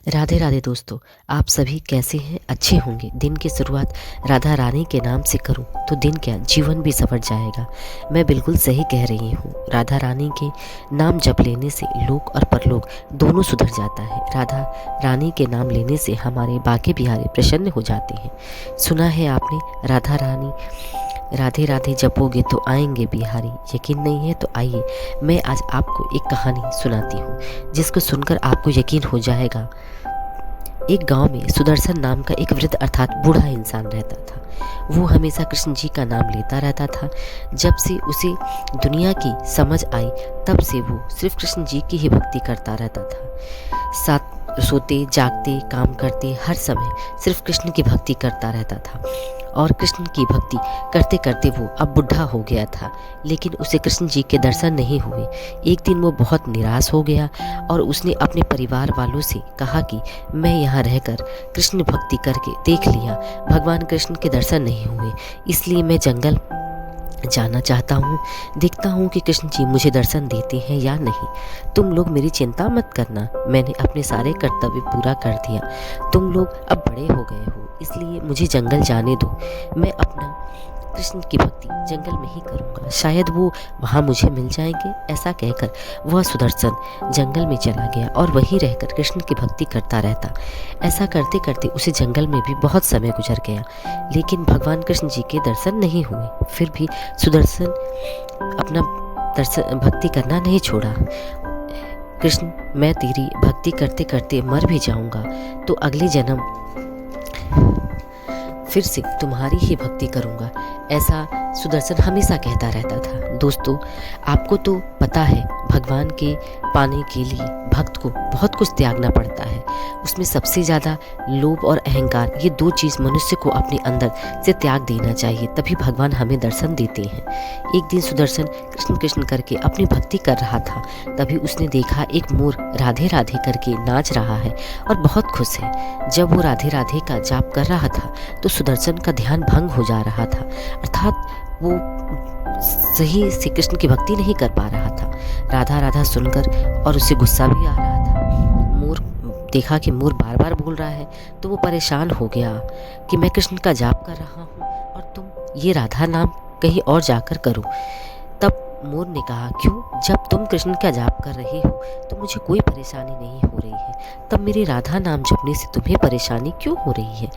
राधे राधे दोस्तों, आप सभी कैसे हैं? अच्छे होंगे। दिन की शुरुआत राधा रानी के नाम से करूं तो दिन क्या जीवन भी सवर जाएगा। मैं बिल्कुल सही कह रही हूँ। राधा रानी के नाम जप लेने से लोक और परलोक दोनों सुधर जाता है। राधा रानी के नाम लेने से हमारे बाके बिहारी प्रसन्न हो जाते हैं। सुना है आपने, राधा रानी राधे राधे जपोगे तो आएंगे बिहारी। यकीन नहीं है तो आइए मैं आज आपको एक कहानी सुनाती हूँ जिसको सुनकर आपको यकीन हो जाएगा। एक गांव में सुदर्शन नाम का एक वृद्ध अर्थात बूढ़ा इंसान रहता था। वो हमेशा कृष्ण जी का नाम लेता रहता था। जब से उसे दुनिया की समझ आई तब से वो सिर्फ कृष्ण जी की ही भक्ति करता रहता था। साथ सोते जागते काम करते हर समय सिर्फ कृष्ण की भक्ति करता रहता था। और कृष्ण की भक्ति करते करते वो अब बुढ़ा हो गया था, लेकिन उसे कृष्ण जी के दर्शन नहीं हुए। एक दिन वो बहुत निराश हो गया और उसने अपने परिवार वालों से कहा कि मैं यहाँ रहकर कृष्ण भक्ति करके देख लिया, भगवान कृष्ण के दर्शन नहीं हुए, इसलिए मैं जंगल जाना चाहता हूँ। देखता हूँ कि कृष्ण जी मुझे दर्शन देते हैं या नहीं। तुम लोग मेरी चिंता मत करना, मैंने अपने सारे कर्तव्य पूरा कर दिया। तुम लोग अब बड़े हो गए हो, इसलिए मुझे जंगल जाने दो। मैं अपना कृष्ण की भक्ति जंगल में ही करूँगा, शायद वो वहाँ मुझे मिल जाएंगे। ऐसा कहकर वह सुदर्शन जंगल में चला गया और वहीं रहकर कृष्ण की भक्ति करता रहता। ऐसा करते करते उसे जंगल में भी बहुत समय गुजर गया, लेकिन भगवान कृष्ण जी के दर्शन नहीं हुए। फिर भी सुदर्शन अपना भक्ति करना नहीं छोड़ा। कृष्ण, मैं तेरी भक्ति करते करते मर भी जाऊंगा तो अगले जन्म फिर से तुम्हारी ही भक्ति करूंगा, ऐसा सुदर्शन हमेशा कहता रहता था। दोस्तों, आपको तो पता है भगवान के पाने के लिए भक्त को बहुत कुछ त्यागना पड़ता है। उसमें सबसे ज़्यादा लोभ और अहंकार, ये दो चीज़ मनुष्य को अपने अंदर से त्याग देना चाहिए, तभी भगवान हमें दर्शन देते हैं। एक दिन सुदर्शन कृष्ण कृष्ण करके अपनी भक्ति कर रहा था, तभी उसने देखा एक मोर राधे राधे करके नाच रहा है और बहुत खुश है। जब वो राधे राधे का जाप कर रहा था तो सुदर्शन का ध्यान भंग हो जा रहा था, अर्थात वो सही से कृष्ण की भक्ति नहीं कर पा रहा था। राधा राधा सुनकर और उसे गुस्सा भी आ रहा था। मोर देखा कि मोर बार बार बोल रहा है तो वो परेशान हो गया कि मैं कृष्ण का जाप कर रहा हूँ और तुम ये राधा नाम कहीं और जाकर करो। तब मोर ने कहा, क्यों, जब तुम कृष्ण का जाप कर रहे हो तो मुझे कोई परेशानी नहीं हो रही है, तब मेरे राधा नाम जपने से तुम्हें परेशानी क्यों हो रही है?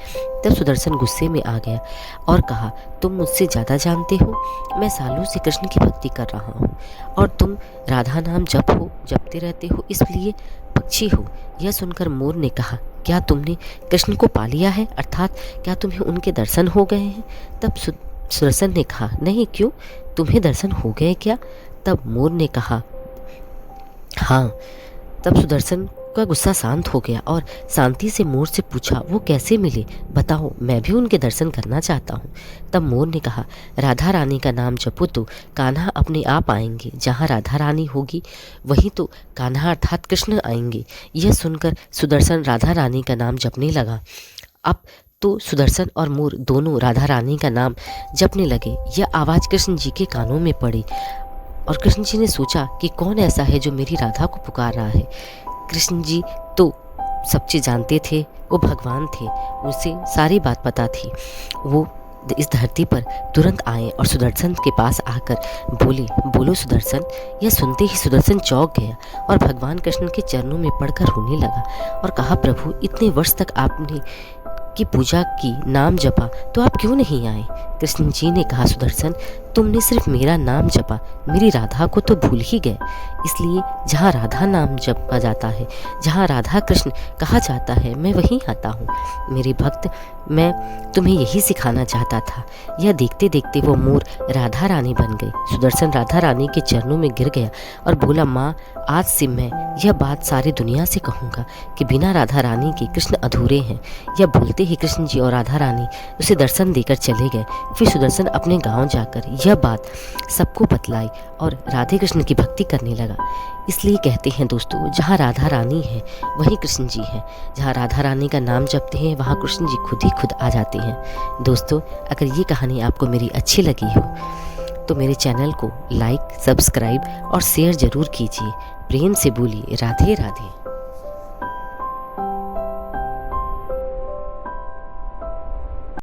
तब सुदर्शन गुस्से में आ गया और कहा, तुम मुझसे ज़्यादा जानते हो, मैं सालों से कृष्ण की भक्ति कर रहा हूँ और तुम राधा नाम जपते रहते हो, इसलिए पक्षी हो। यह सुनकर मोर ने कहा, क्या तुमने कृष्ण को पा लिया है, अर्थात क्या तुम्हें उनके दर्शन हो गए हैं? तब सुदर्शन ने कहा, नहीं, क्यों, तुम्हें दर्शन हो गए क्या? तब मोर ने कहा, हाँ। तब सुदर्शन का गुस्सा शांत हो गया और शांति से मोर से पूछा, वो कैसे मिले, बताओ, मैं भी उनके दर्शन करना चाहता हूँ। तब मोर ने कहा, राधा रानी का नाम जपो तो कान्हा अपने आप आएंगे, जहाँ राधा रानी होगी वहीं तो कान्हा अर्थात कृष्ण आएंगे। यह सुनकर सुदर्शन राधा रानी का नाम जपने लगा। अब तो सुदर्शन और मोर दोनों राधा रानी का नाम जपने लगे। यह आवाज़ कृष्ण जी के कानों में पड़ी और कृष्ण जी ने सोचा कि कौन ऐसा है जो मेरी राधा को पुकार रहा है। कृष्ण जी तो सब चीज़ जानते थे, वो भगवान थे, उसे सारी बात पता थी। वो इस धरती पर तुरंत आए और सुदर्शन के पास आकर बोले, बोलो सुदर्शन। यह सुनते ही सुदर्शन चौंक गया और भगवान कृष्ण के चरणों में पड़कर रोने लगा और कहा, प्रभु, इतने वर्ष तक आपने की पूजा की, नाम जपा, तो आप क्यों नहीं आए? कृष्ण जी ने कहा, सुदर्शन, तुमने सिर्फ मेरा नाम जपा, मेरी राधा को तो भूल ही गए। इसलिए जहाँ राधा नाम जपा जाता है, जहाँ राधा कृष्ण कहा जाता है, मैं वहीं आता हूँ। मेरे भक्त, मैं तुम्हें यही सिखाना चाहता था। यह देखते देखते वो मोर राधा रानी बन गई। सुदर्शन राधा रानी के चरणों में गिर गया और बोला, माँ, आज से मैं यह बात सारी दुनिया से कहूँगा कि बिना राधा रानी के कृष्ण अधूरे हैं। यह बोलते ही कृष्ण जी और राधा रानी उसे दर्शन देकर चले गए। फिर सुदर्शन अपने गांव जाकर यह बात सबको बतलाई और राधे कृष्ण की भक्ति करने लगा। इसलिए कहते हैं दोस्तों, जहाँ राधा रानी है वहीं कृष्ण जी हैं। जहाँ राधा रानी का नाम जपते हैं वहाँ कृष्ण जी खुद ही खुद आ जाते हैं। दोस्तों, अगर ये कहानी आपको मेरी अच्छी लगी हो तो मेरे चैनल को लाइक, सब्सक्राइब और शेयर ज़रूर कीजिए। प्रेम से बोलिए राधे राधे।